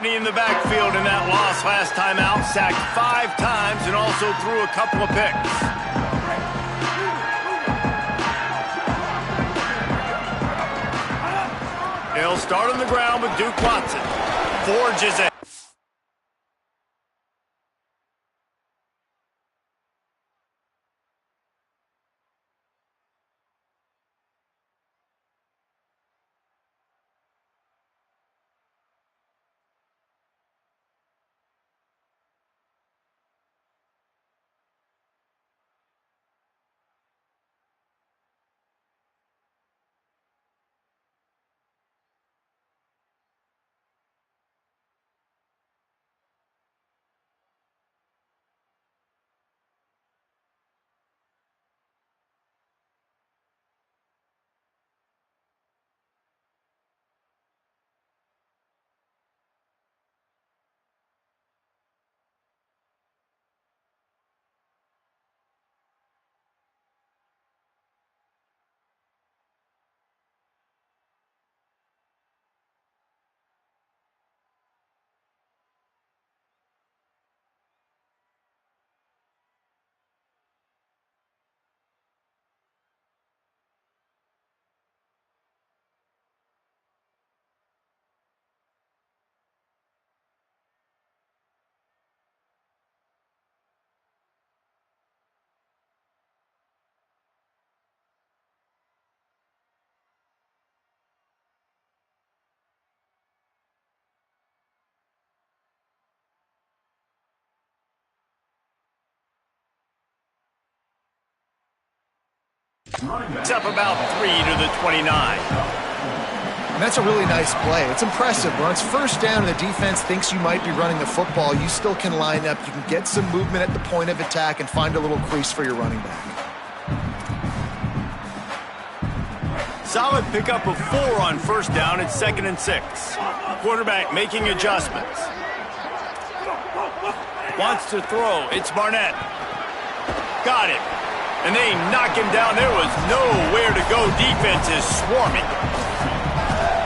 company in the backfield in that loss last time out. Sacked 5 times and also threw a couple of picks. He'll start on the ground with Duke Watson. Forges it. It's up about 3 to the 29. And that's a really nice play. It's impressive. When it's first down and the defense thinks you might be running the football, you still can line up. You can get some movement at the point of attack and find a little crease for your running back. Solid pickup of 4 on first down at 2nd and 6. Quarterback making adjustments. Wants to throw. It's Barnett. Got it. And they knock him down. There was nowhere to go. Defense is swarming.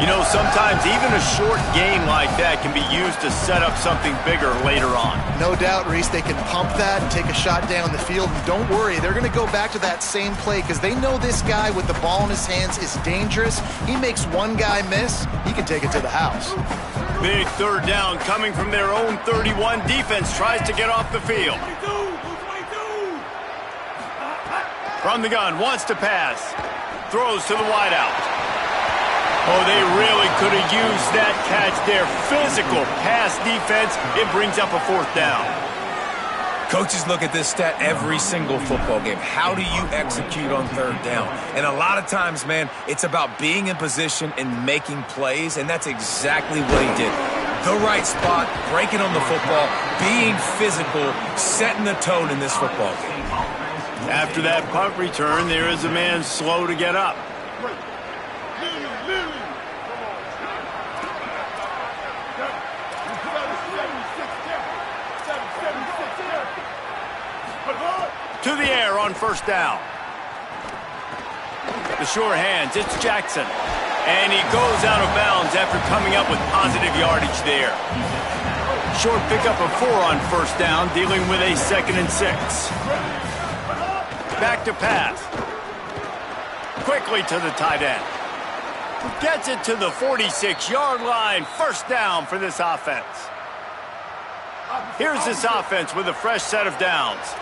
You know, sometimes even a short game like that can be used to set up something bigger later on. No doubt, Reese, they can pump that and take a shot down the field. And don't worry, they're going to go back to that same play because they know this guy with the ball in his hands is dangerous. He makes one guy miss, he can take it to the house. Big third down coming from their own 31. Defense tries to get off the field. From the gun, wants to pass. Throws to the wideout. Oh, they really could have used that catch there. Physical pass defense. It brings up a 4th down. Coaches look at this stat every single football game. How do you execute on 3rd down? And a lot of times, man, it's about being in position and making plays, and that's exactly what he did. The right spot, breaking on the football, being physical, setting the tone in this football game. After that punt return, there is a man slow to get up. To the air on first down. The sure hands, it's Jackson. And he goes out of bounds after coming up with positive yardage there. Short pickup of 4 on first down, dealing with a 2nd and 6. Back to pass. Quickly to the tight end. Gets it to the 46-yard line. First down for this offense. Here's this offense with a fresh set of downs.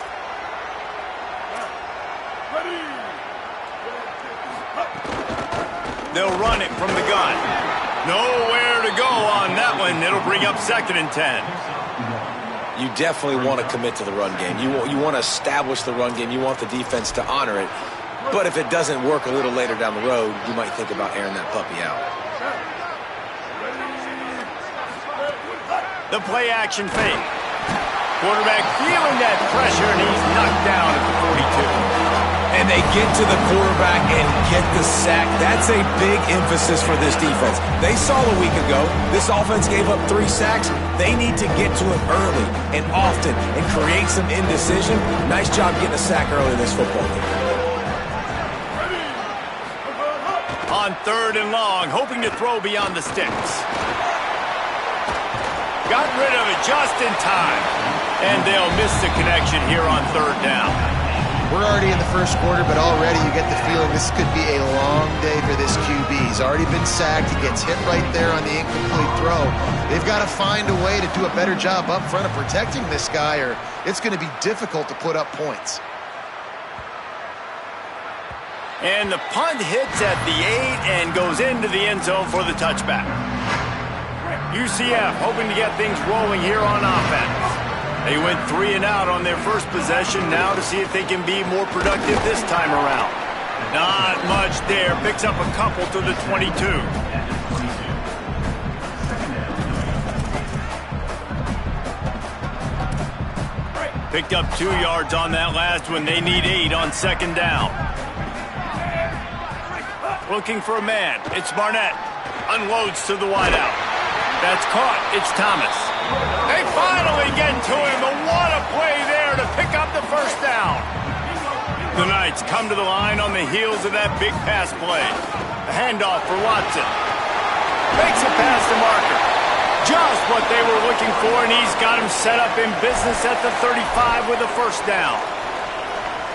They'll run it from the gun. Nowhere to go on that one. It'll bring up 2nd and 10. You definitely want to commit to the run game. You want to establish the run game. You want the defense to honor it. But if it doesn't work a little later down the road, you might think about airing that puppy out. The play action fake. Quarterback feeling that pressure, and he's knocked down at the 42. And they get to the quarterback and get the sack. That's a big emphasis for this defense. They saw a week ago, this offense gave up 3 sacks. They need to get to it early and often and create some indecision. Nice job getting a sack early in this football game. On 3rd and long, hoping to throw beyond the sticks. Got rid of it just in time. And they'll miss the connection here on third down. We're already in the first quarter, but already you get the feeling this could be a long day for this QB. He's already been sacked. He gets hit right there on the incomplete throw. They've got to find a way to do a better job up front of protecting this guy, or it's going to be difficult to put up points. And the punt hits at the 8 and goes into the end zone for the touchback. UCF hoping to get things rolling here on offense. They went 3 and out on their first possession, now to see if they can be more productive this time around. Not much there. Picks up a couple to the 22. Picked up 2 yards on that last one. They need 8 on second down. Looking for a man. It's Barnett. Unloads to the wideout. That's caught. It's Thomas. They finally get to him, but what a play there to pick up the first down. The Knights come to the line on the heels of that big pass play. A handoff for Watson. Makes a pass to Marker. Just what they were looking for, and he's got him set up in business at the 35 with a first down.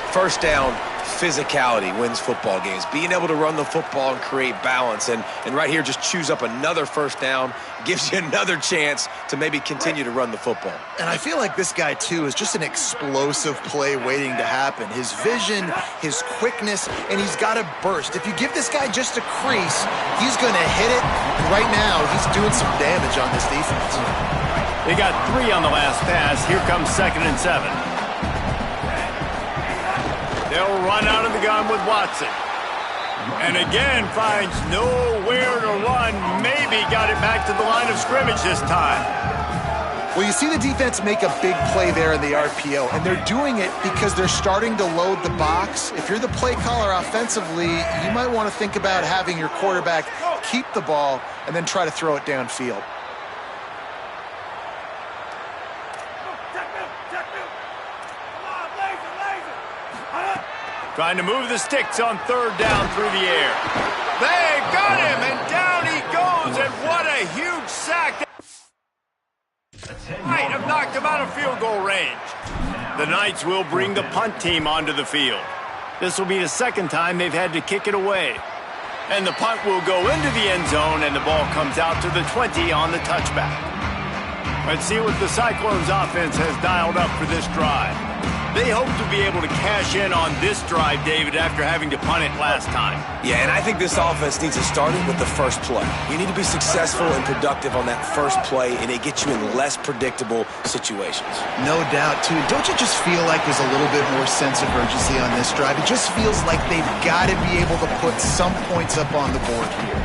First down, physicality wins football games. Being able to run the football and create balance. And right here, just choose up another first down. Gives you another chance to maybe continue to run the football. And I feel like this guy, too, is just an explosive play waiting to happen. His vision, his quickness, and he's got a burst. If you give this guy just a crease, he's going to hit it. Right now, he's doing some damage on this defense. They got 3 on the last pass. Here comes 2nd and 7. They'll run out of the gun with Watson. And again, finds nowhere to run. Maybe got it back to the line of scrimmage this time. Well, you see the defense make a big play there in the RPO, and they're doing it because they're starting to load the box. If you're the play caller offensively, you might want to think about having your quarterback keep the ball and then try to throw it downfield. Trying to move the sticks on third down through the air. They got him, and down he goes, and what a huge sack. Might have knocked him out of field goal range. The Knights will bring the punt team onto the field. This will be the second time they've had to kick it away. And the punt will go into the end zone, and the ball comes out to the 20 on the touchback. Let's see what the Cyclones offense has dialed up for this drive. They hope to be able to cash in on this drive, David, after having to punt it last time. Yeah, and I think this offense needs to start it with the first play. You need to be successful and productive on that first play, and it gets you in less predictable situations. No doubt, too. Don't you just feel like there's a little bit more sense of urgency on this drive? It just feels like they've got to be able to put some points up on the board here.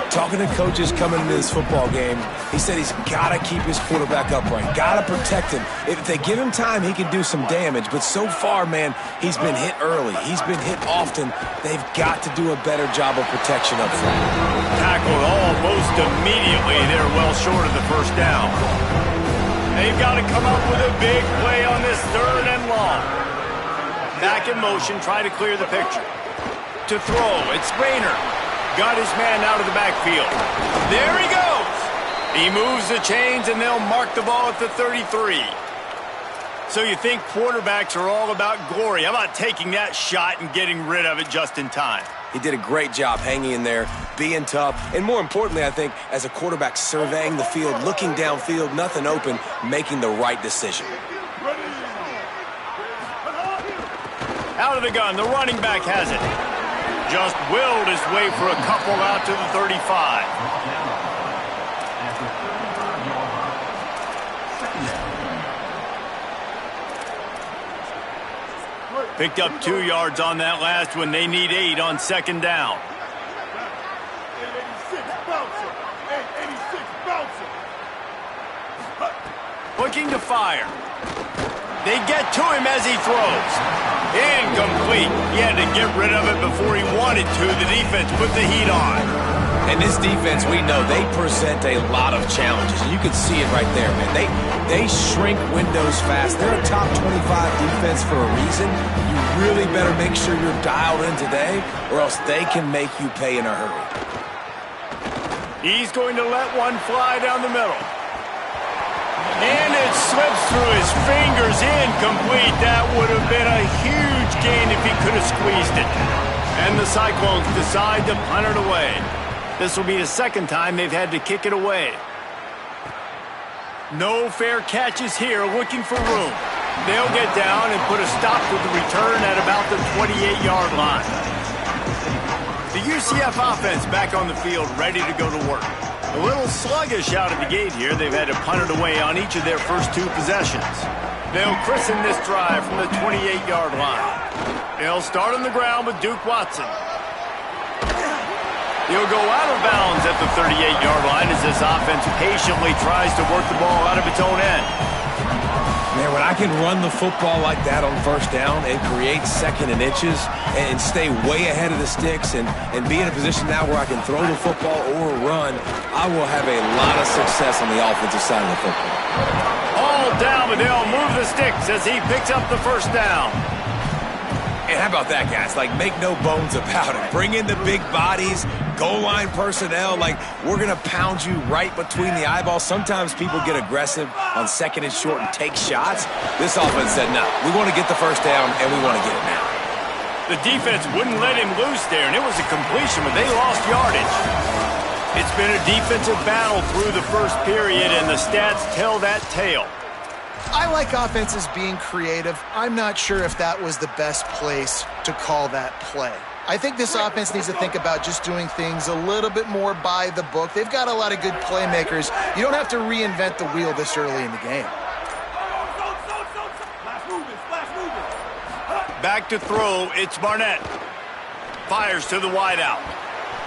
Talking to coaches coming into this football game, he said he's got to keep his quarterback upright, got to protect him. If they give him time, he can do some damage. But so far, man, he's been hit early. He's been hit often. They've got to do a better job of protection up front. Tackled almost immediately. They're well short of the first down. They've got to come up with a big play on this 3rd and long. Back in motion, try to clear the picture. To throw, it's Rayner. Got his man out of the backfield. There he goes. He moves the chains, and they'll mark the ball at the 33. So you think quarterbacks are all about glory. How about taking that shot and getting rid of it just in time? He did a great job hanging in there, being tough, and more importantly, I think, as a quarterback, surveying the field, looking downfield, nothing open, making the right decision. Out of the gun, the running back has it. Just willed his way for a couple out to the 35. Picked up 2 yards on that last one. They need 8 on second down. Looking to fire. They get to him as he throws. Incomplete. He had to get rid of it before he wanted to. The defense put the heat on. And this defense, we know, they present a lot of challenges. And you can see it right there, man. They shrink windows fast. They're a top 25 defense for a reason. You really better make sure you're dialed in today, or else they can make you pay in a hurry. He's going to let one fly down the middle. And it slips through his fingers, incomplete. That would have been a huge gain if he could have squeezed it. And the Cyclones decide to punt it away. This will be the second time they've had to kick it away. No fair catches here, looking for room. They'll get down and put a stop to the return at about the 28-yard line. The UCF offense back on the field, ready to go to work. A little sluggish out of the gate here. They've had to punt it away on each of their first two possessions. They'll christen this drive from the 28-yard line. They'll start on the ground with Duke Watson. He'll go out of bounds at the 38-yard line as this offense patiently tries to work the ball out of its own end. Man, when I can run the football like that on first down and create second and inches and stay way ahead of the sticks and be in a position now where I can throw the football or run, I will have a lot of success on the offensive side of the football. All down, but they'll move the sticks as he picks up the first down. And how about that, guys? Like, make no bones about it. Bring in the big bodies, goal line personnel. Like, we're going to pound you right between the eyeballs. Sometimes people get aggressive on second and short and take shots. This offense said, no, we want to get the first down, and we want to get it now. The defense wouldn't let him loose there, and it was a completion, but they lost yardage. It's been a defensive battle through the first period, and the stats tell that tale. I like offenses being creative. I'm not sure if that was the best place to call that play. I think this offense needs to think about just doing things a little bit more by the book. They've got a lot of good playmakers. You don't have to reinvent the wheel this early in the game. Back to throw, it's Barnett. Fires to the wideout.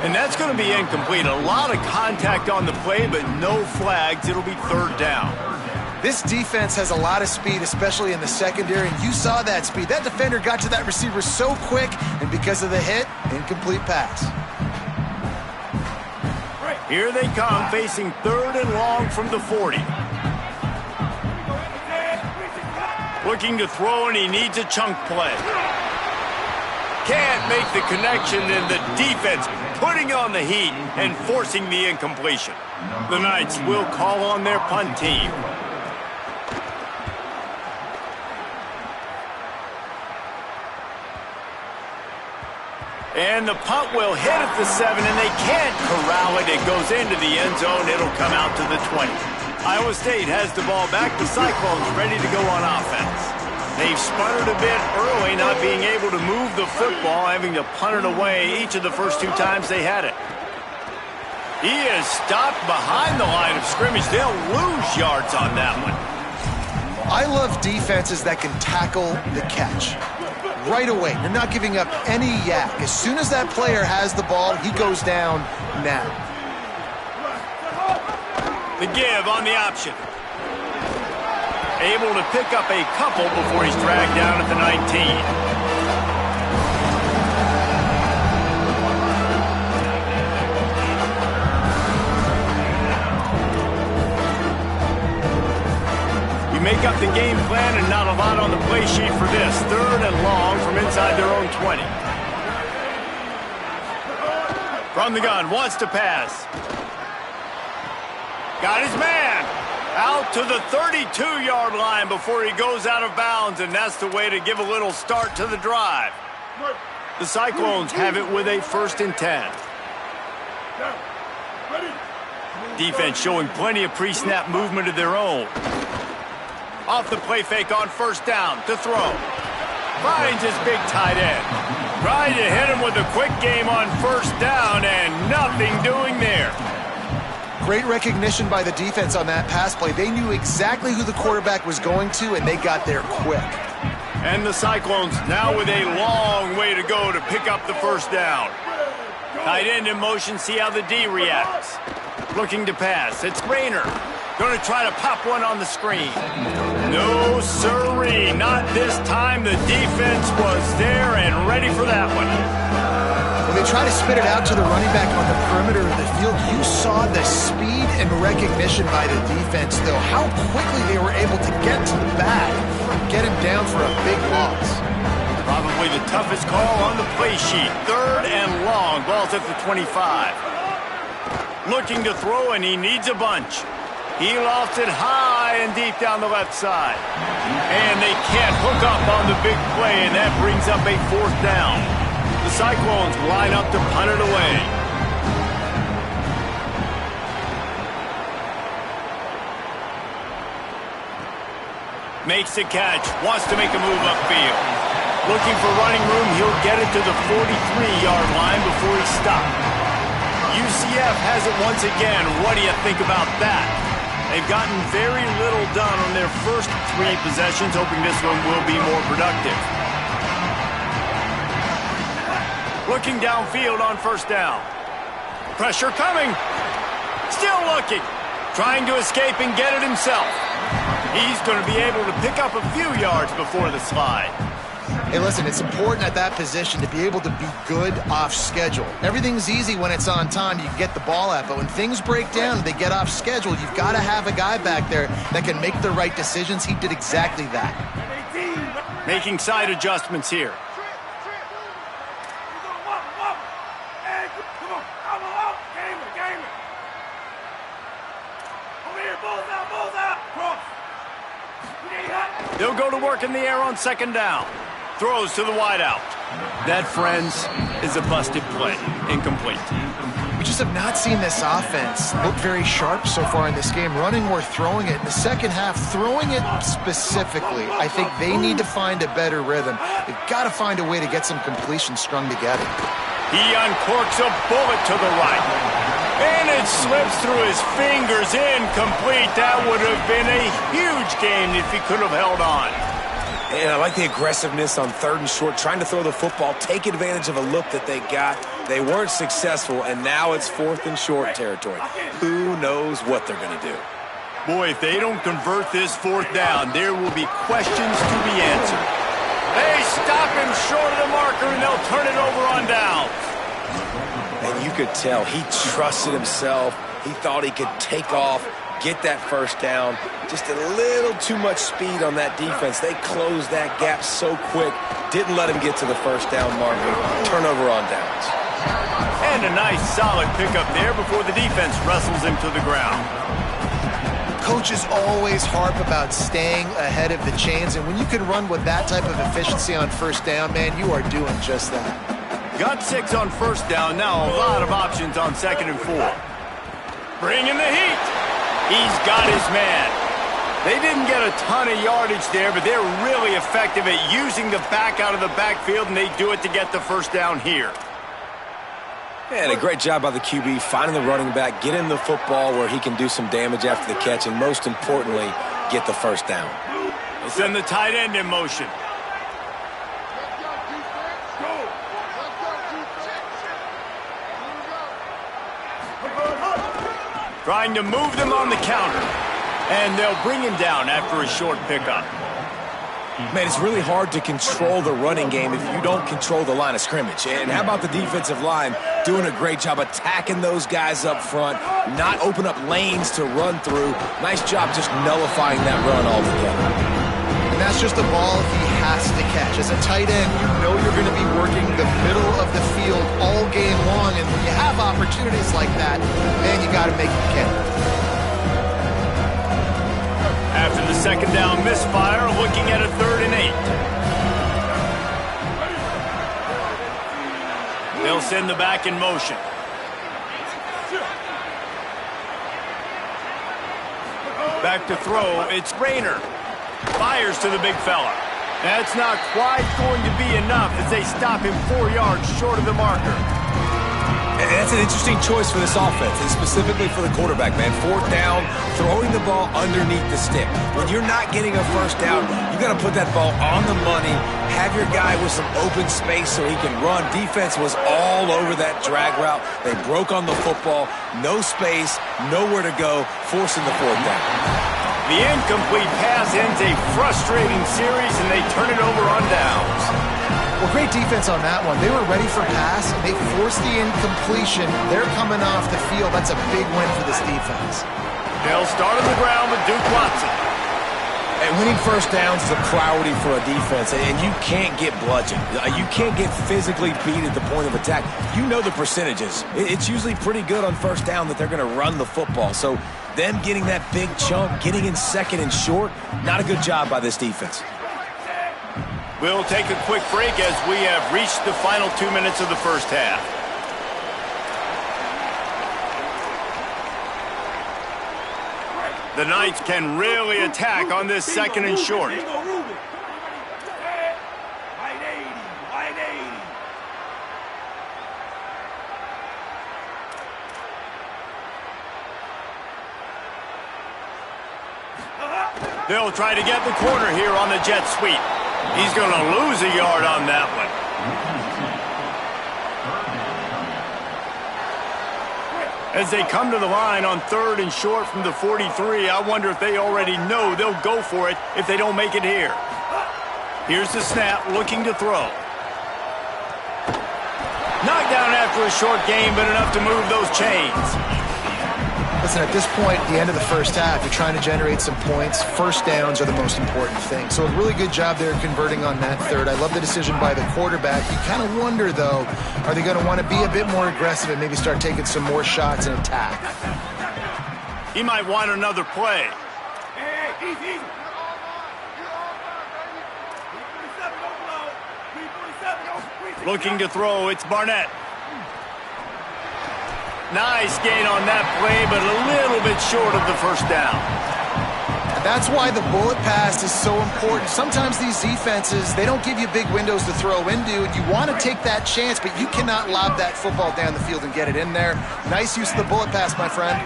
And that's going to be incomplete. A lot of contact on the play, but no flags. It'll be third down. This defense has a lot of speed, especially in the secondary, and you saw that speed. That defender got to that receiver so quick, and because of the hit, incomplete pass. Here they come, facing third and long from the 40. Looking to throw, and he needs a chunk play. Can't make the connection, and the defense putting on the heat and forcing the incompletion. The Knights will call on their punt team. And the punt will hit at the 7, and they can't corral it. It goes into the end zone. It'll come out to the 20. Iowa State has the ball back. The Cyclones ready to go on offense. They've sputtered a bit early, not being able to move the football, having to punt it away each of the first two times they had it. He is stopped behind the line of scrimmage. They'll lose yards on that one. I love defenses that can tackle the catch. Right away, you're not giving up any yak. As soon as that player has the ball, he goes down now. The give on the option. Able to pick up a couple before he's dragged down at the 19. Make up the game plan and not a lot on the play sheet for this. Third and long from inside their own 20. From the gun, wants to pass. Got his man. Out to the 32-yard line before he goes out of bounds, and that's the way to give a little start to the drive. The Cyclones have it with a 1st and 10. Defense showing plenty of pre-snap movement of their own. Off the play fake on first down to throw. Finds his big tight end. Trying to hit him with a quick game on first down, and nothing doing there. Great recognition by the defense on that pass play. They knew exactly who the quarterback was going to, and they got there quick. And the Cyclones now with a long way to go to pick up the first down. Tight end in motion, see how the D reacts. Looking to pass, it's Rayner. Going to try to pop one on the screen. No, sirree, not this time. The defense was there and ready for that one. When they try to spit it out to the running back on the perimeter of the field, you saw the speed and recognition by the defense, though. How quickly they were able to get to the back and get him down for a big loss. Probably the toughest call on the play sheet. Third and long. Ball's at the 25. Looking to throw, and he needs a bunch. He lost it high and deep down the left side. And they can't hook up on the big play, and that brings up a 4th down. The Cyclones line up to punt it away. Makes the catch, wants to make a move upfield. Looking for running room, he'll get it to the 43-yard line before he stopped. UCF has it once again. What do you think about that? They've gotten very little done on their first 3 possessions, hoping this one will be more productive. Looking downfield on 1st down. Pressure coming. Still looking. Trying to escape and get it himself. He's going to be able to pick up a few yards before the slide. Hey, listen, it's important at that position to be able to be good off schedule. Everything's easy when it's on time, you can get the ball out, but when things break down and they get off schedule, you've got to have a guy back there that can make the right decisions. He did exactly that. Making side adjustments here. They'll go to work in the air on 2nd down. Throws to the wideout. That, friends, is a busted play. Incomplete. We just have not seen this offense look very sharp so far in this game, running or throwing it. In the second half, throwing it specifically, I think they need to find a better rhythm. They've got to find a way to get some completions strung together. He uncorks a bullet to the right. And it slips through his fingers, incomplete. That would have been a huge gain if he could have held on. And I like the aggressiveness on 3rd and short, trying to throw the football, take advantage of a look that they got. They weren't successful, and now it's 4th and short territory. Who knows what they're going to do? Boy, if they don't convert this 4th down, there will be questions to be answered. They stop him short of the marker, and they'll turn it over on downs. And you could tell he trusted himself. He thought he could take off, get that 1st down. Just a little too much speed on that defense. They closed that gap so quick. Didn't let him get to the 1st down marker. Turnover on downs. And a nice solid pickup there before the defense wrestles him to the ground. Coaches always harp about staying ahead of the chains, and when you can run with that type of efficiency on 1st down, man, you are doing just that. Got 6 on 1st down. Now a lot of options on 2nd and 4. Bringing the heat. He's got his man. They didn't get a ton of yardage there, but they're really effective at using the back out of the backfield, and they do it to get the 1st down here. And a great job by the QB, finding the running back, getting the football where he can do some damage after the catch, and most importantly, get the 1st down. They'll send the tight end in motion. Trying to move them on the counter. And they'll bring him down after a short pickup. Man, it's really hard to control the running game if you don't control the line of scrimmage. And how about the defensive line doing a great job attacking those guys up front, not open up lanes to run through. Nice job just nullifying that run altogether. And that's just a ball he has to catch. As a tight end, you know you're going to be working the middle of the field all game long, and when you have opportunities like that, man, you got to make them count. After the 2nd down misfire, looking at a 3rd and 8. They'll send the back in motion. Back to throw, it's Rayner. Fires to the big fella. That's not quite going to be enough as they stop him 4 yards short of the marker. And that's an interesting choice for this offense, and specifically for the quarterback, man. 4th down, throwing the ball underneath the stick. When you're not getting a 1st down, you got to put that ball on the money, have your guy with some open space so he can run. Defense was all over that drag route. They broke on the football, no space, nowhere to go, forcing the 4th down. The incomplete pass ends a frustrating series, and they turn it over on downs. Well, great defense on that one. They were ready for pass, and they forced the incompletion. They're coming off the field. That's a big win for this defense. They'll start on the ground with Duke Watson. And winning first downs is a priority for a defense, and you can't get bludgeoned. You can't get physically beat at the point of attack. You know the percentages. It's usually pretty good on first down that they're going to run the football. So them getting that big chunk, getting in second and short, not a good job by this defense. We'll take a quick break as we have reached the final 2 minutes of the first half. The Knights can really attack on this second and short. They'll try to get the corner here on the jet sweep. He's going to lose a yard on that one. As they come to the line on 3rd and short from the 43, I wonder if they already know they'll go for it if they don't make it here. Here's the snap, looking to throw. Knocked down after a short game, but enough to move those chains. Listen, at this point, the end of the first half, you're trying to generate some points. First downs are the most important thing. So a really good job there converting on that third. I love the decision by the quarterback. You kind of wonder, though, are they going to want to be a bit more aggressive and maybe start taking some more shots and attack? He might want another play. Looking to throw, it's Barnett. Nice gain on that play, but a little bit short of the first down. And that's why the bullet pass is so important. Sometimes these defenses, they don't give you big windows to throw into, and you want to take that chance, but you cannot lob that football down the field and get it in there. Nice use of the bullet pass, my friend.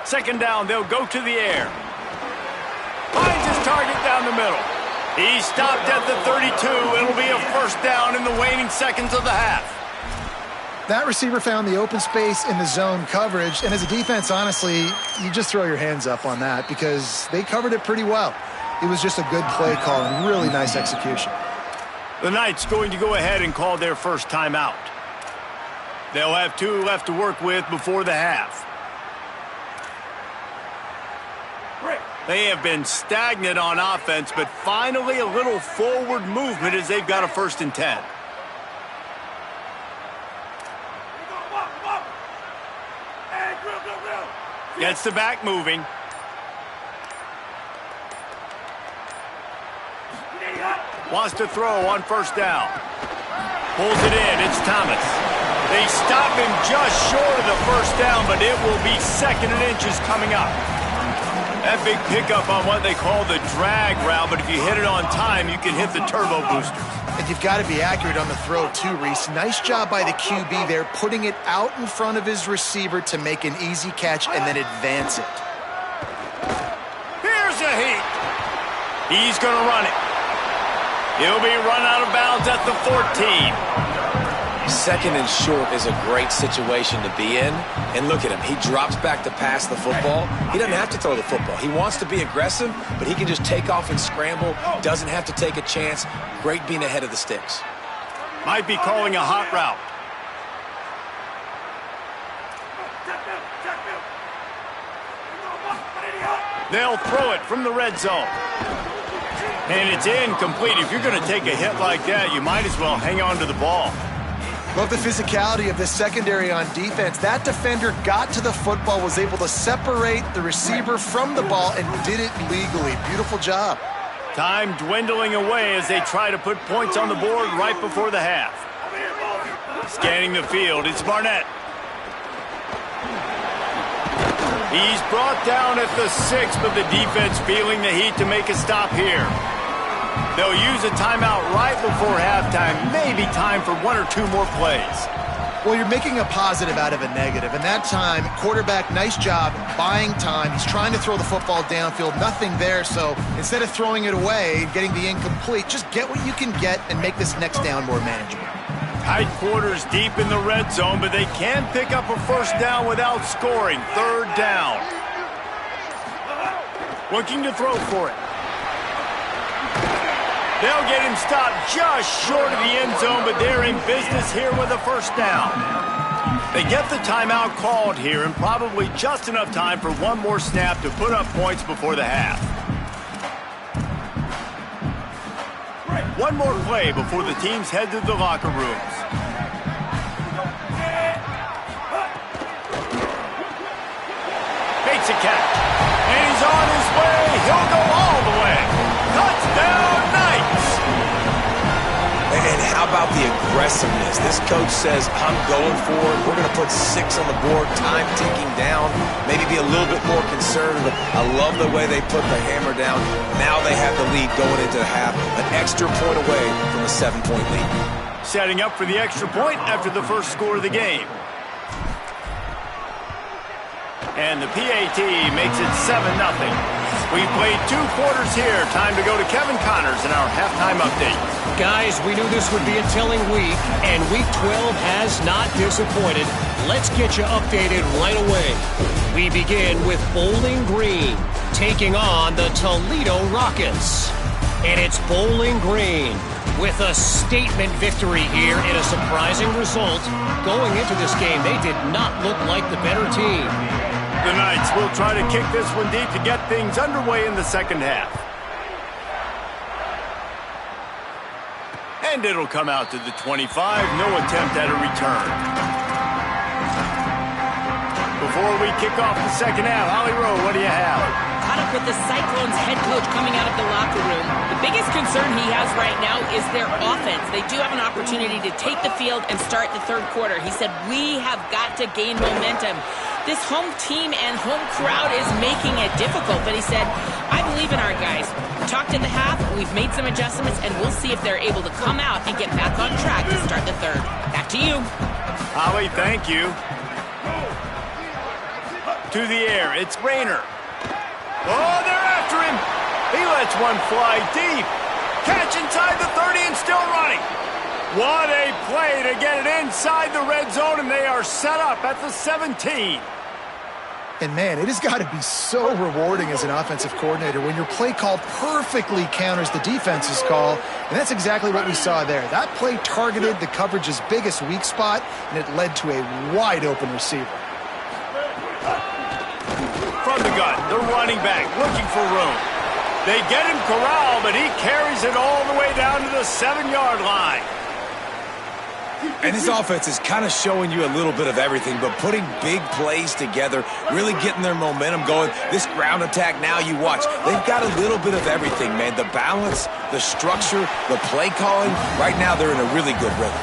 Second down, they'll go to the air. Finds his target down the middle. He stopped at the 32. It'll be a first down in the waning seconds of the half. That receiver found the open space in the zone coverage, and as a defense, honestly, you just throw your hands up on that because they covered it pretty well. It was just a good play call and really nice execution. The Knights going to go ahead and call their first timeout. They'll have 2 left to work with before the half. They have been stagnant on offense, but finally a little forward movement as they've got a 1st and 10. Gets the back moving. Wants to throw on 1st down. Pulls it in. It's Thomas. They stop him just short of the 1st down, but it will be 2nd and inches coming up. That big pickup on what they call the drag route, but if you hit it on time, you can hit the turbo boosters. And you've got to be accurate on the throw too, Reese. Nice job by the QB there, putting it out in front of his receiver to make an easy catch and then advance it. Here's a heat. He's going to run it. He'll be run out of bounds at the 14. Second and short is a great situation to be in. And look at him. He drops back to pass the football. He doesn't have to throw the football. He wants to be aggressive, but he can just take off and scramble. Doesn't have to take a chance. Great being ahead of the sticks. Might be calling a hot route. They'll throw it from the red zone. And it's incomplete. If you're going to take a hit like that, you might as well hang on to the ball. Love the physicality of this secondary on defense. That defender got to the football, was able to separate the receiver from the ball, and did it legally. Beautiful job. Time dwindling away as they try to put points on the board right before the half. Scanning the field, it's Barnett. He's brought down at the 6, but the defense feeling the heat to make a stop here. They'll use a timeout right before halftime. Maybe time for 1 or 2 more plays. Well, you're making a positive out of a negative. And that time, quarterback, nice job, buying time. He's trying to throw the football downfield. Nothing there, so instead of throwing it away and getting the incomplete, just get what you can get and make this next down more manageable. Tight quarters deep in the red zone, but they can pick up a first down without scoring. 3rd down. Looking to throw for it. They'll get him stopped just short of the end zone, but they're in business here with a first down. They get the timeout called here, and probably just enough time for one more snap to put up points before the half. One more play before the teams head to the locker rooms. Makes a catch, and he's on his way. He'll go all the way. Touchdown, Knights! And how about the aggressiveness? This coach says, I'm going for it. We're going to put 6 on the board, time ticking down, maybe be a little bit more conservative. I love the way they put the hammer down. Now they have the lead going into the half, an extra point away from a 7-point lead. Setting up for the extra point after the first score of the game. And the PAT makes it 7-0. We've played 2 quarters here. Time to go to Kevin Connors in our halftime update. Guys, we knew this would be a telling week, and Week 12 has not disappointed. Let's get you updated right away. We begin with Bowling Green taking on the Toledo Rockets. And it's Bowling Green with a statement victory here in a surprising result. Going into this game, they did not look like the better team. The Knights will try to kick this one deep to get things underway in the second half. And it'll come out to the 25. No attempt at a return. Before we kick off the second half, Holly Rowe, what do you have? Caught up with the Cyclones head coach coming out of the locker room. The biggest concern he has right now is their offense. They do have an opportunity to take the field and start the third quarter. He said, we have got to gain momentum. This home team and home crowd is making it difficult, but he said, I believe in our guys. We talked at the half, we've made some adjustments, and we'll see if they're able to come out and get back on track to start the third. Back to you. Holly, thank you. To the air, it's Rayner. Oh, they're after him. He lets one fly deep. Catch inside the 30 and still running. What a play to get it inside the red zone, and they are set up at the 17. And man, it has got to be so rewarding as an offensive coordinator when your play call perfectly counters the defense's call, and that's exactly what we saw there. That play targeted the coverage's biggest weak spot, and it led to a wide-open receiver. From the gun, the running back looking for room. They get him corralled, but he carries it all the way down to the 7-yard line. And this offense is kind of showing you a little bit of everything, but putting big plays together, really getting their momentum going. This ground attack now, you watch. They've got a little bit of everything, man. The balance, the structure, the play calling. Right now, they're in a really good rhythm.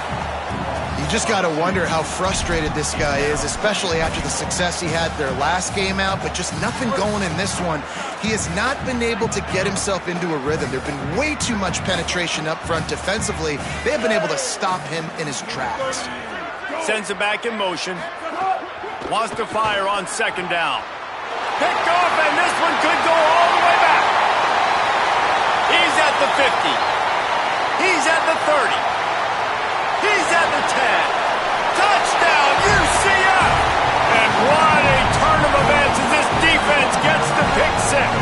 You just got to wonder how frustrated this guy is, especially after the success he had their last game out, but just nothing going in this one. He has not been able to get himself into a rhythm. There have been way too much penetration up front defensively. They have been able to stop him in his tracks. Sends it back in motion. Wants to fire on second down. Picked off, and this one could go all the way back. He's at the 50. He's at the 30. He's at the 10. Touchdown, UCF! And what a turn of events as this defense gets the pick six.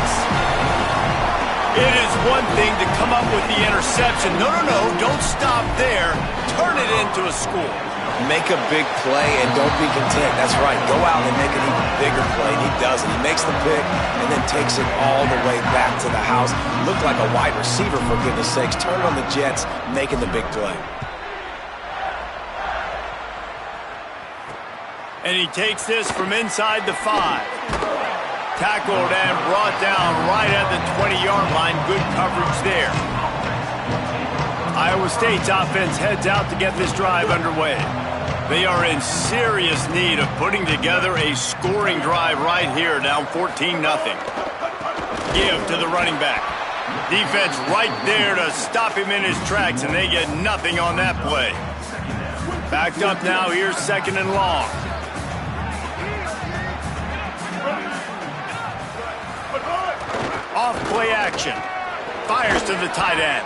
It is one thing to come up with the interception. No, don't stop there. Turn it into a score. Make a big play and don't be content. That's right. Go out and make an even bigger play. And he does it. He makes the pick and then takes it all the way back to the house. Looked like a wide receiver, for goodness sakes. Turned on the Jets, making the big play. And he takes this from inside the 5. Tackled and brought down right at the 20-yard line. Good coverage there. Iowa State's offense heads out to get this drive underway. They are in serious need of putting together a scoring drive right here, down 14-0. Give to the running back. Defense right there to stop him in his tracks, and they get nothing on that play. Backed up now, here's second and long. Off play action. Fires to the tight end.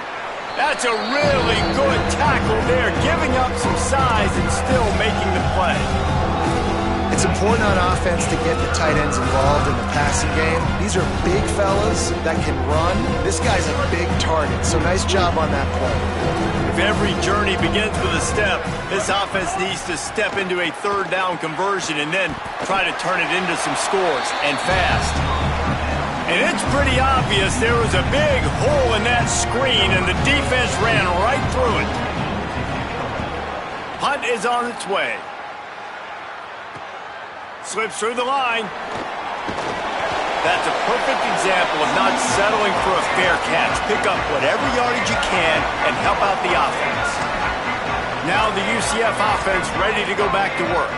That's a really good tackle there, giving up some size and still making the play. It's important on offense to get the tight ends involved in the passing game. These are big fellas that can run. This guy's a big target, so nice job on that play. If every journey begins with a step, this offense needs to step into a third down conversion and then try to turn it into some scores, and fast. And it's pretty obvious there was a big hole in that screen, and the defense ran right through it. Punt is on its way. Slips through the line. That's a perfect example of not settling for a fair catch. Pick up whatever yardage you can and help out the offense. Now the UCF offense ready to go back to work.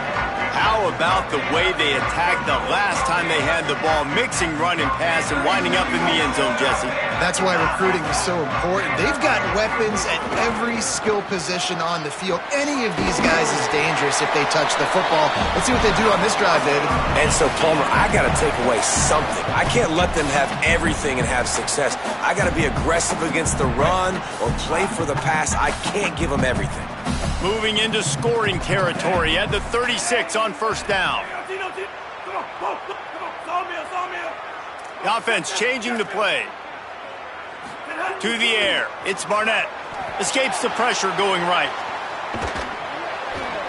How about the way they attacked the last time they had the ball, mixing run and pass and winding up in the end zone, Jesse? That's why recruiting is so important. They've got weapons at every skill position on the field. Any of these guys is dangerous if they touch the football. Let's see what they do on this drive, David. And so, Palmer, I got to take away something. I can't let them have everything and have success. I got to be aggressive against the run or play for the pass. I can't give them everything. Moving into scoring territory at the 36 on first down. The offense changing the play. To the air. It's Barnett. Escapes the pressure going right.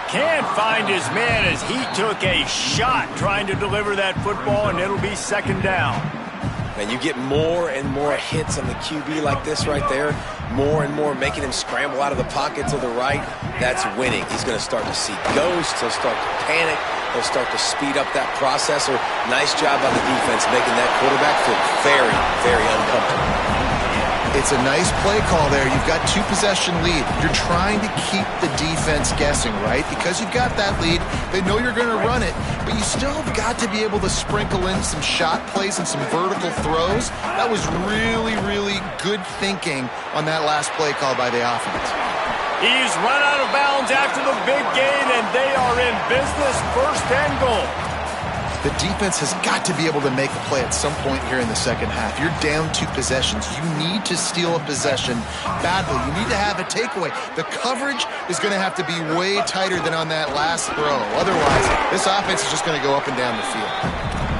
Can't find his man as he took a shot trying to deliver that football, and it'll be second down. Man, you get more and more hits on the QB like this right there, more and more making him scramble out of the pocket to the right. That's winning. He's going to start to see ghosts. He'll start to panic. He'll start to speed up that processor. Nice job by the defense making that quarterback feel very, very uncomfortable. It's a nice play call there. You've got 2-possession lead. You're trying to keep the defense guessing, right? Because you've got that lead, they know you're going to run it, but you still have got to be able to sprinkle in some shot plays and some vertical throws. That was really, really good thinking on that last play call by the offense. He's run out of bounds after the big gain, and they are in business, first and goal. The defense has got to be able to make a play at some point here in the second half. You're down 2 possessions. You need to steal a possession badly. You need to have a takeaway. The coverage is going to have to be way tighter than on that last throw. Otherwise, this offense is just going to go up and down the field.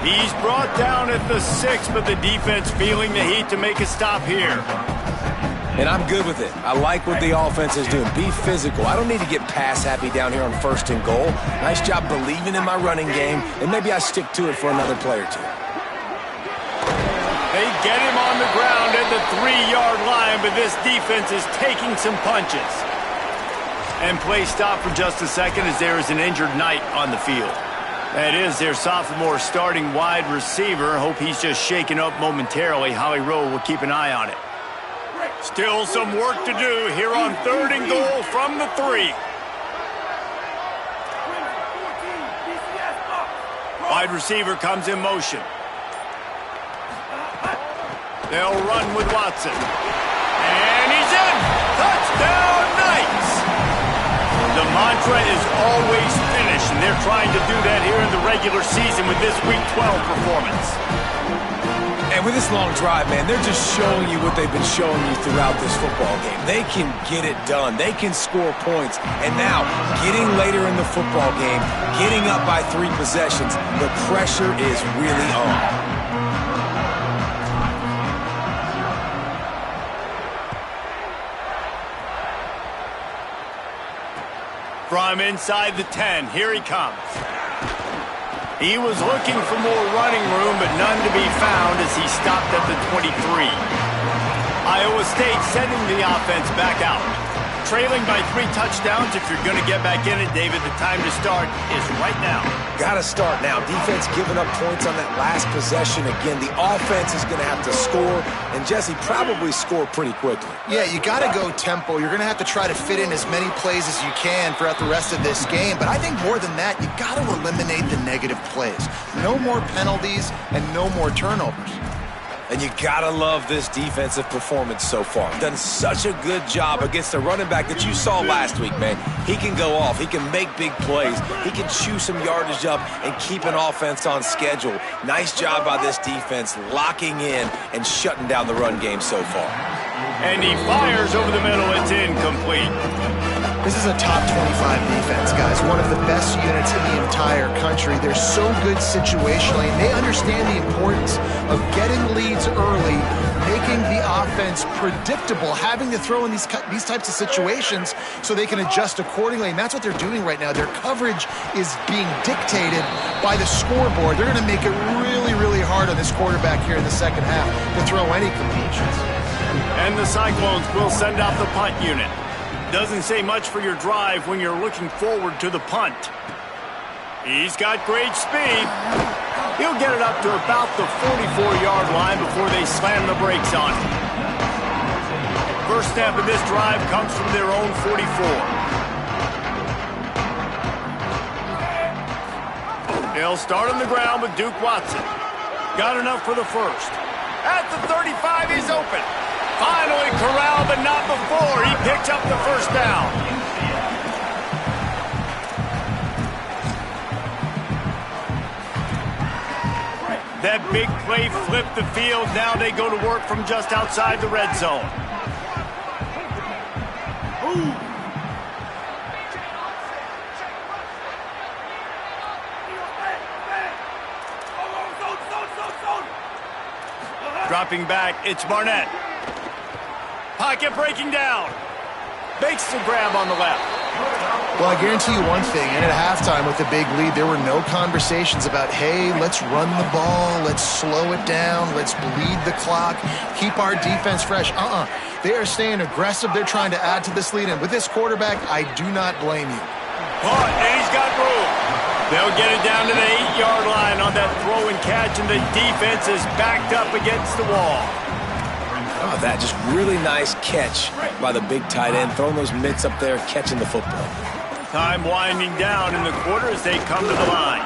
He's brought down at the 6, but the defense feeling the heat to make a stop here. And I'm good with it. I like what the offense is doing. Be physical. I don't need to get pass happy down here on first and goal. Nice job believing in my running game, and maybe I stick to it for another play or two. They get him on the ground at the 3-yard line, but this defense is taking some punches. And play stop for just a second as there is an injured Knight on the field. That is their sophomore starting wide receiver. Hope he's just shaken up momentarily. Howie Rowe will keep an eye on it. Still some work to do here on third and goal from the 3. Wide receiver comes in motion. They'll run with Watson. And he's in! Touchdown, Knights! The mantra is always finish, and they're trying to do that here in the regular season with this Week 12 performance. And with this long drive, man, they're just showing you what they've been showing you throughout this football game. They can get it done. They can score points. And now, getting later in the football game, getting up by 3 possessions, the pressure is really on. From inside the 10, here he comes. He was looking for more running room, but none to be found as he stopped at the 23. Iowa State sending the offense back out. Trailing by 3 touchdowns. If you're going to get back in it, David, the time to start is right now. Got to start now. Defense giving up points on that last possession. Again, the offense is going to have to score, and Jesse probably score pretty quickly. Yeah, you got to go tempo. You're going to have to try to fit in as many plays as you can throughout the rest of this game. But I think more than that, you got to eliminate the negative plays. No more penalties and no more turnovers. And you gotta love this defensive performance so far. Done such a good job against the running back that you saw last week, man. He can go off. He can make big plays. He can chew some yardage up and keep an offense on schedule. Nice job by this defense locking in and shutting down the run game so far. And he fires over the middle. It's incomplete. This is a top 25 defense, guys. One of the best units in the entire country. They're so good situationally, and they understand the importance of getting leads early, making the offense predictable, having to throw in these types of situations so they can adjust accordingly. And that's what they're doing right now. Their coverage is being dictated by the scoreboard. They're going to make it really, really hard on this quarterback here in the second half to throw any completions. And the Cyclones will send out the punt unit. Doesn't say much for your drive when you're looking forward to the punt. He's got great speed. He'll get it up to about the 44-yard line before they slam the brakes on him. First snap of this drive comes from their own 44. They'll start on the ground with Duke Watson. Got enough for the first. At the 35, he's open. Finally corralled, but not before. He picked up the first down. That big play flipped the field. Now they go to work from just outside the red zone. Dropping back, it's Barnett. Pocket breaking down. Makes the grab on the left. Well, I guarantee you one thing, and at halftime with the big lead, there were no conversations about, hey, let's run the ball, let's slow it down, let's bleed the clock, keep our defense fresh. They are staying aggressive. They're trying to add to this lead, and with this quarterback, I do not blame you. Punt, and he's got room. They'll get it down to the 8-yard line on that throw and catch, and the defense is backed up against the wall. Oh, that just really nice catch by the big tight end, throwing those mitts up there, catching the football. Time winding down in the quarter as they come to the line.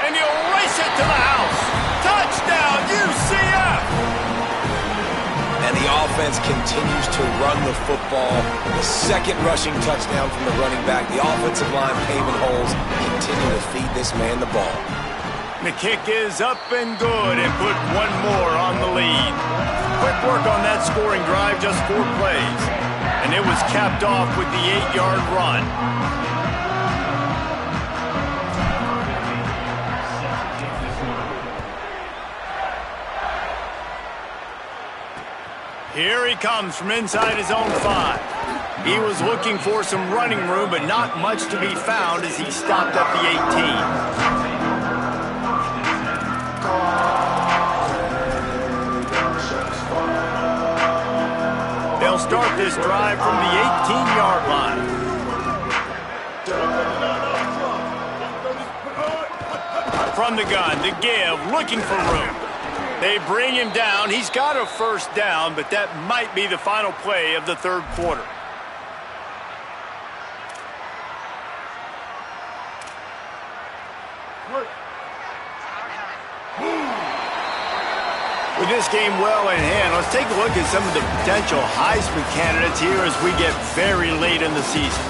And he'll race it to the house. Touchdown, UCF! And the offense continues to run the football. The second rushing touchdown from the running back. The offensive line paving holes, continue to feed this man the ball. The kick is up and good, and put one more on the lead. Quick work on that scoring drive, just 4 plays. And it was capped off with the 8-yard run. Here he comes from inside his own 5. He was looking for some running room, but not much to be found as he stopped at the 18. They'll start this drive from the 18-yard line. From the gun, the give, looking for room. They bring him down. He's got a first down, but that might be the final play of the third quarter. With this game well in hand, let's take a look at some of the potential Heisman candidates here as we get very late in the season.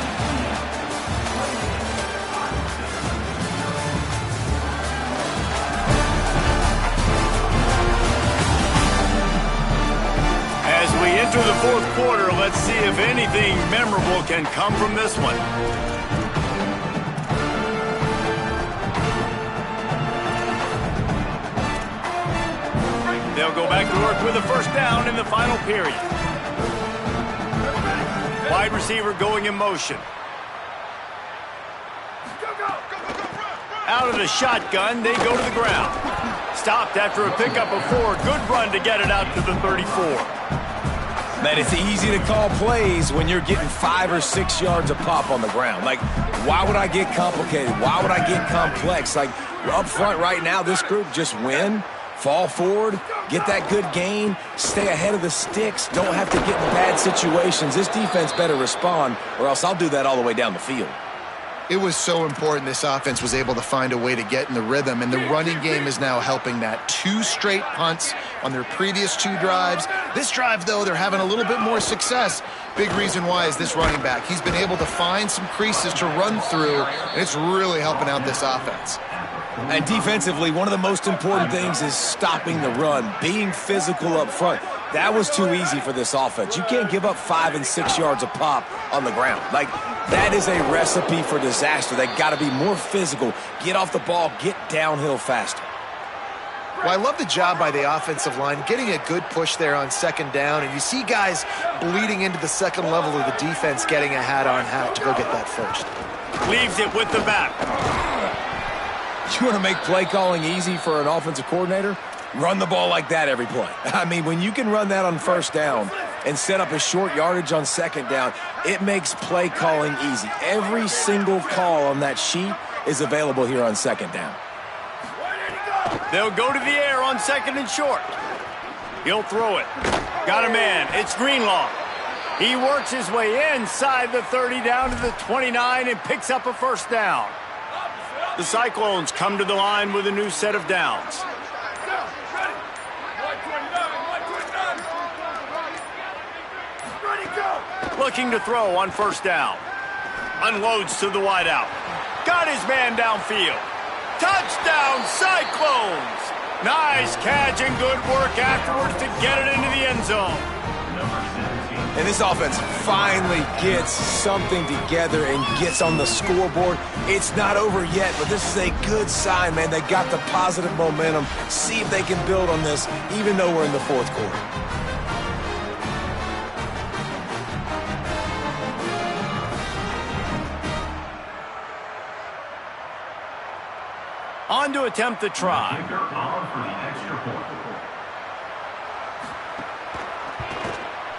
As we enter the fourth quarter, let's see if anything memorable can come from this one. They'll go back to work with a first down in the final period. Wide receiver going in motion. Out of the shotgun, they go to the ground. Stopped after a pickup of 4. Good run to get it out to the 34. Man, it's easy to call plays when you're getting 5 or 6 yards a pop on the ground. Like, why would I get complicated? Why would I get complex? Like, up front right now, this group just win. Fall forward, get that good gain, stay ahead of the sticks, don't have to get in bad situations. This defense better respond, or else I'll do that all the way down the field. It was so important this offense was able to find a way to get in the rhythm, and the running game is now helping that. 2 straight punts on their previous 2 drives. This drive, though, they're having a little bit more success. Big reason why is this running back. He's been able to find some creases to run through, and it's really helping out this offense. And defensively, one of the most important things is stopping the run, being physical up front. That was too easy for this offense. You can't give up 5 and 6 yards a pop on the ground. Like, that is a recipe for disaster. They got to be more physical, get off the ball, get downhill faster. Well, I love the job by the offensive line, getting a good push there on second down, and you see guys bleeding into the second level of the defense getting a hat-on-hat to go get that first. Leaves it with the back. You want to make play calling easy for an offensive coordinator? Run the ball like that every play. I mean, when you can run that on first down and set up a short yardage on second down, it makes play calling easy. Every single call on that sheet is available here on second down. They'll go to the air on second and short. He'll throw it. Got a man. It's Greenlaw. He works his way inside the 30 down to the 29 and picks up a first down. The Cyclones come to the line with a new set of downs. Looking to throw on first down. Unloads to the wideout. Got his man downfield. Touchdown, Cyclones! Nice catch and good work afterwards to get it into the end zone. And this offense finally gets something together and gets on the scoreboard. It's not over yet, but this is a good sign, man. They got the positive momentum. See if they can build on this, even though we're in the fourth quarter. On to attempt the try.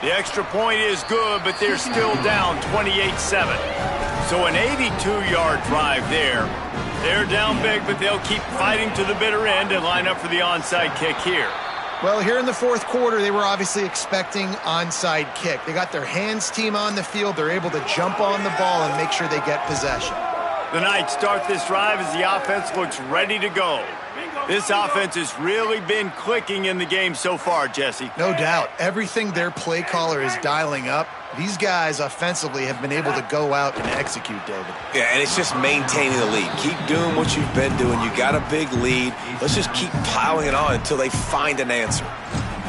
The extra point is good, but they're still down 28-7. So an 82-yard drive there. They're down big, but they'll keep fighting to the bitter end and line up for the onside kick here. Well, here in the fourth quarter, they were obviously expecting onside kick. They got their hands team on the field. They're able to jump on the ball and make sure they get possession. The Knights start this drive as the offense looks ready to go. This offense has really been clicking in the game so far, Jesse. No doubt. Everything their play caller is dialing up, these guys offensively have been able to go out and execute, David. Yeah, and it's just maintaining the lead. Keep doing what you've been doing. You got a big lead. Let's just keep piling it on until they find an answer.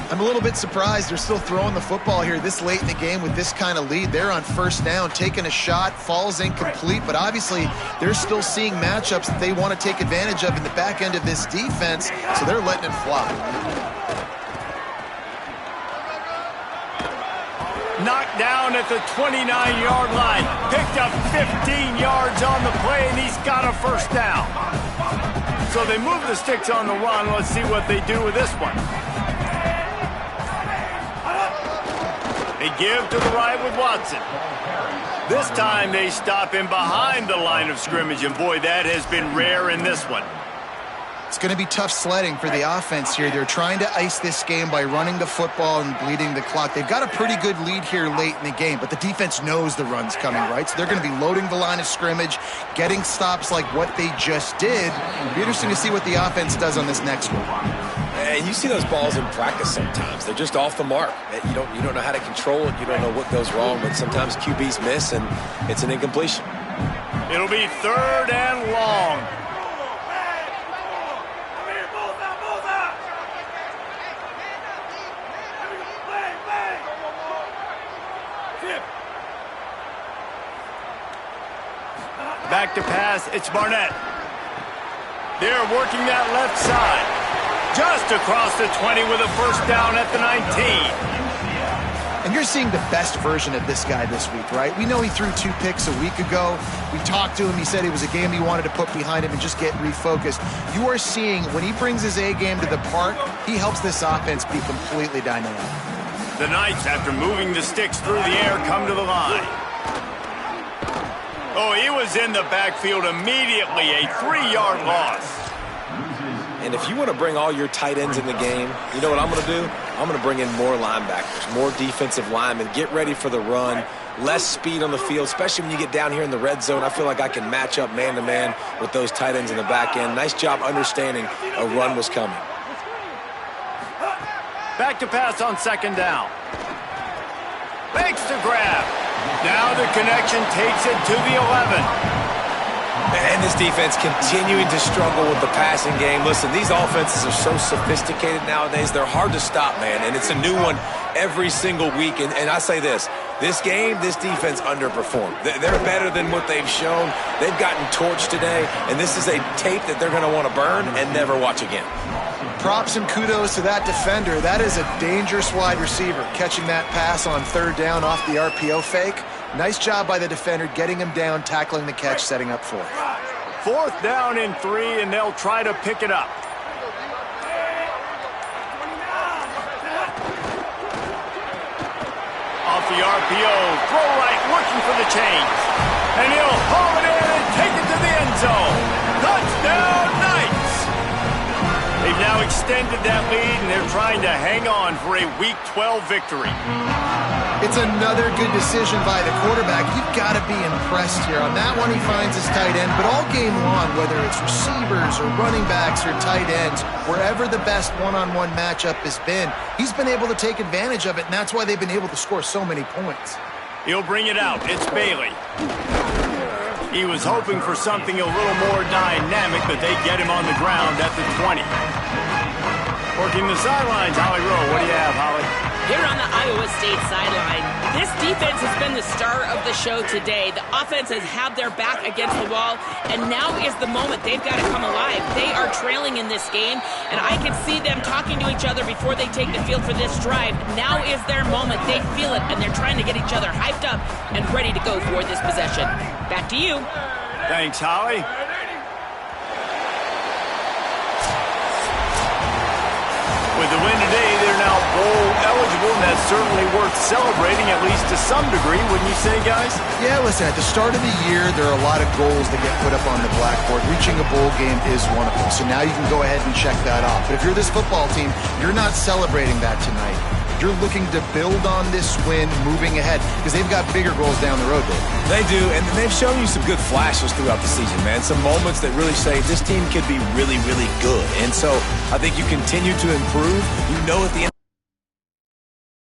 I'm a little bit surprised they're still throwing the football here this late in the game with this kind of lead. They're on first down, taking a shot, falls incomplete, but obviously they're still seeing matchups that they want to take advantage of in the back end of this defense, so they're letting it fly. Knocked down at the 29-yard line. Picked up 15 yards on the play, and he's got a first down. So they move the sticks on the run. Let's see what they do with this one. They give to the right with Watson. This time they stop him behind the line of scrimmage, and boy, that has been rare in this one. It's going to be tough sledding for the offense here. They're trying to ice this game by running the football and bleeding the clock. They've got a pretty good lead here late in the game, but the defense knows the run's coming, right? So they're going to be loading the line of scrimmage, getting stops like what they just did. It'll be interesting to see what the offense does on this next one. And you see those balls in practice sometimes. They're just off the mark. You don't know how to control it. You don't know what goes wrong, but sometimes QBs miss, and it's an incompletion. It'll be third and long. Back to pass, it's Barnett. They're working that left side. Just across the 20 with a first down at the 19. And you're seeing the best version of this guy this week, right? We know he threw 2 picks a week ago. We talked to him. He said it was a game he wanted to put behind him and just get refocused. You are seeing when he brings his A game to the park, he helps this offense be completely dynamic. The Knights, after moving the sticks through the air, come to the line. Oh, he was in the backfield immediately, a 3-yard loss. And if you want to bring all your tight ends in the game, you know what I'm going to do? I'm going to bring in more linebackers, more defensive linemen, get ready for the run, less speed on the field, especially when you get down here in the red zone. I feel like I can match up man-to-man with those tight ends in the back end. Nice job understanding a run was coming. Back to pass on second down. Makes the grab. Now the connection takes it to the 11. And this defense continuing to struggle with the passing game. Listen, these offenses are so sophisticated nowadays. They're hard to stop, man. And it's a new one every single week. And I say this game, this defense underperformed. They're better than what they've shown. They've gotten torched today. And this is a tape that they're going to want to burn and never watch again. Props and kudos to that defender. That is a dangerous wide receiver, catching that pass on third down off the RPO fake. Nice job by the defender, getting him down, tackling the catch, setting up fourth. 4th down and 3, and they'll try to pick it up. Off the RPO, throw right, looking for the change. And he'll haul it in and take it to the end zone. Touchdown, Knights! They've now extended that lead, and they're trying to hang on for a Week 12 victory. It's another good decision by the quarterback. You've got to be impressed here. On that one, he finds his tight end, but all game long, whether it's receivers or running backs or tight ends, wherever the best one-on-one matchup has been, he's been able to take advantage of it, and that's why they've been able to score so many points. He'll bring it out. It's Bailey. He was hoping for something a little more dynamic, but they get him on the ground at the 20. Working the sidelines, Holly Rowe. What do you have, Holly? Here on the Iowa State sideline, this defense has been the star of the show today. The offense has had their back against the wall, and now is the moment they've got to come alive. They are trailing in this game, and I can see them talking to each other before they take the field for this drive. Now is their moment. They feel it, and they're trying to get each other hyped up and ready to go for this possession. Back to you. Thanks, Holly. With the win today, they're now bowl eligible, and that's certainly worth celebrating, at least to some degree, wouldn't you say, guys? Yeah, listen, at the start of the year, there are a lot of goals that get put up on the blackboard. Reaching a bowl game is one of them, so now you can go ahead and check that off. But if you're this football team, you're not celebrating that tonight. You're looking to build on this win moving ahead because they've got bigger goals down the road, Dave. They do, and they've shown you some good flashes throughout the season, man. Some moments that really say this team could be really, really good. And so I think you continue to improve. You know at the end